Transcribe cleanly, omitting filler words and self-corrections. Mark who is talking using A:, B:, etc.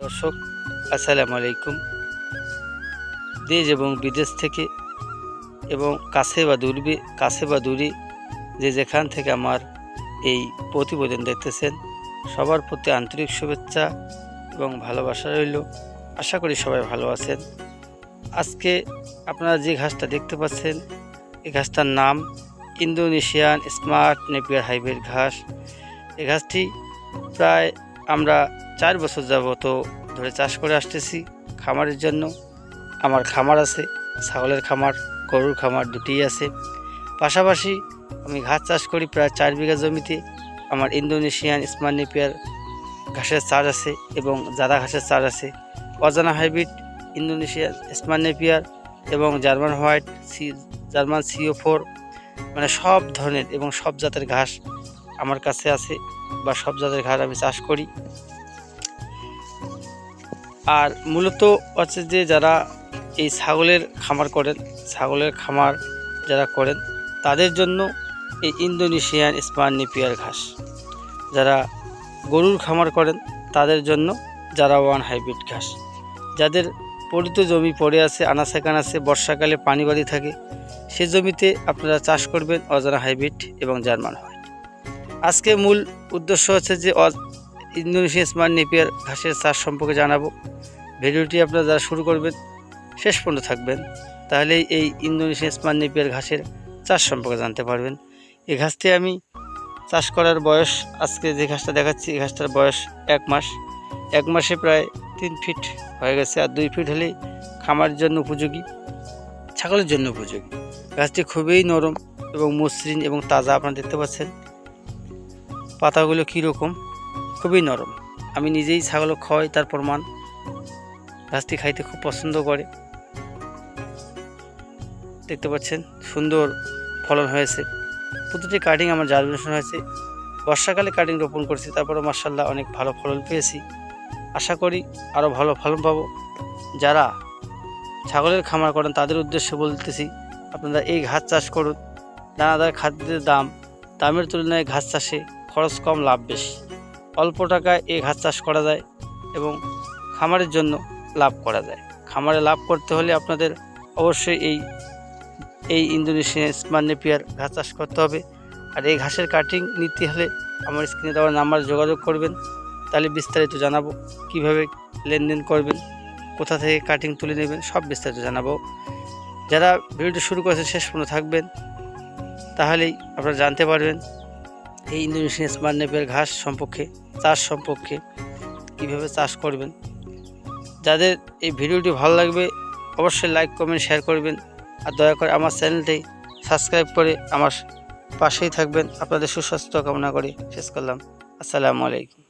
A: দর্শক আসসালামু আলাইকুম। দেশ এবং বিদেশ থেকে এবং কাছে বা দূরে যে যেখান থেকে আমার এই প্রতিবেদন দেখতেছেন, সবার প্রতি আন্তরিক শুভেচ্ছা এবং ভালোবাসা রইল। আশা করি সবাই ভালো আছেন। আজকে আপনারা যে ঘাসটা দেখতে পাচ্ছেন, এই ঘাসটার নাম ইন্দোনেশিয়ান স্মার্ট নেপিয়ার হাইব্রিড ঘাস। এই ঘাসটি প্রায় আমরা 4 বছর যাবত ধরে চাষ করে আসতেছি খামারের জন্য। আমার খামার আছে, ছাগলের খামার, গরুর খামার দুটিই আছে। পাশাপাশি আমি ঘাস চাষ করি প্রায় 4 বিঘা জমিতে। আমার ইন্দোনেশিয়ান স্মার্ট নেপিয়ার ঘাসের চাষ আছে এবং জারা ঘাসের চাষ আছে। অজানা হাইব্রিড ইন্দোনেশিয়ান স্মার্ট নেপিয়ার এবং জার্মান হোয়াইট জার্মান CO4, মানে সব ধরনের এবং সব জাতের ঘাস আমার কাছে আছে, বা সব জাতের ঘাস আমি চাষ করি। আর মূলত হচ্ছে যে যারা এই ছাগলের খামার করেন তাদের জন্য এই ইন্দোনেশিয়ান স্মার্ট নেপিয়ার ঘাস। যারা গরুর খামার করেন তাদের জন্য জারা ওয়ান হাইব্রিড ঘাস। যাদের পরিত জমি পড়ে আছে, আনাচে কানাচে, বর্ষাকালে পানি বাড়ি থাকে, সে জমিতে আপনারা চাষ করবেন অজানা হাইব্রিড এবং জার্মান হোয়াইট। আজকে মূল উদ্দেশ্য হচ্ছে যে ইন্দোনেশিয়ান স্মার্ট নেপিয়ার ঘাসের চাষ সম্পর্কে জানাবো। ভিডিওটি আপনারা যারা শুরু করবেন শেষ পর্যন্ত থাকবেন, তাহলে এই ইন্দোনেশিয়ান স্মার্ট নেপিয়ার ঘাসের চাষ সম্পর্কে জানতে পারবেন। এই ঘাসটি আমি চাষ করার বয়স, আজকে যে ঘাসটা দেখাচ্ছি এই ঘাসটার বয়স 1 মাস। 1 মাসে প্রায় 3 ফিট হয়ে গেছে। আর 2 ফিট হলেই খামারের জন্য উপযোগী, ছাগলের জন্য উপযোগী। ঘাসটি খুবই নরম এবং মসৃণ এবং তাজা। আপনারা দেখতে পাচ্ছেন পাতাগুলো কীরকম, খুবই নরম। আমি নিজেই ছাগল খাওয়াই, তার প্রমাণ। ঘাসটি খাইতে খুব পছন্দ করে। দেখতে পাচ্ছেন সুন্দর ফলন হয়েছে। প্রতিটি কাটিং আমার জার্মিনেশন হয়েছে। বর্ষাকালে কাটিং রোপণ করছি, তারপরে মাশাআল্লাহ অনেক ভালো ফলন পেয়েছি। আশা করি আরও ভালো ফলন পাবো। যারা ছাগলের খামার করেন তাদের উদ্দেশ্যে বলতেছি, আপনারা এই ঘাস চাষ করুন। দানাদার খাদ্যের দামের তুলনায় ঘাস চাষে খরচ কম, লাভ বেশি। অল্প টাকায় এই ঘাস চাষ করা যায় এবং খামারের জন্য লাভ করা যায়। খামারে লাভ করতে হলে আপনাদের অবশ্যই এই ইন্দোনেশিয়ান স্মার্ট নেপিয়ার ঘাস চাষ করতে হবে। আর এই ঘাসের কাটিং নিতে হলে আমার স্ক্রিনে দেওয়ার নাম্বার যোগাযোগ করবেন, তাহলে বিস্তারিত জানাবো। কিভাবে লেনদেন করবেন, কোথা থেকে কাটিং তুলে নেবেন, সব বিস্তারিত জানাবো। যারা ভিডিওটি শুরু করেছে শেষ পর্যন্ত থাকবেন, তাহলেই আপনারা জানতে পারবেন এই ইন্দোনেশিয়ান স্মার্ট নেপিয়ার ঘাস সম্পর্কে, চাষ সম্পর্কে, কীভাবে চাষ করবেন। যাদের এই ভিডিওটি ভালো লাগবে অবশ্যই লাইক, কমেন্ট, শেয়ার করবেন। আর দয়া করে আমার চ্যানেলটি সাবস্ক্রাইব করে আমার পাশেই থাকবেন। আপনাদের সুস্বাস্থ্য কামনা করে শেষ করলাম। আসসালামু আলাইকুম।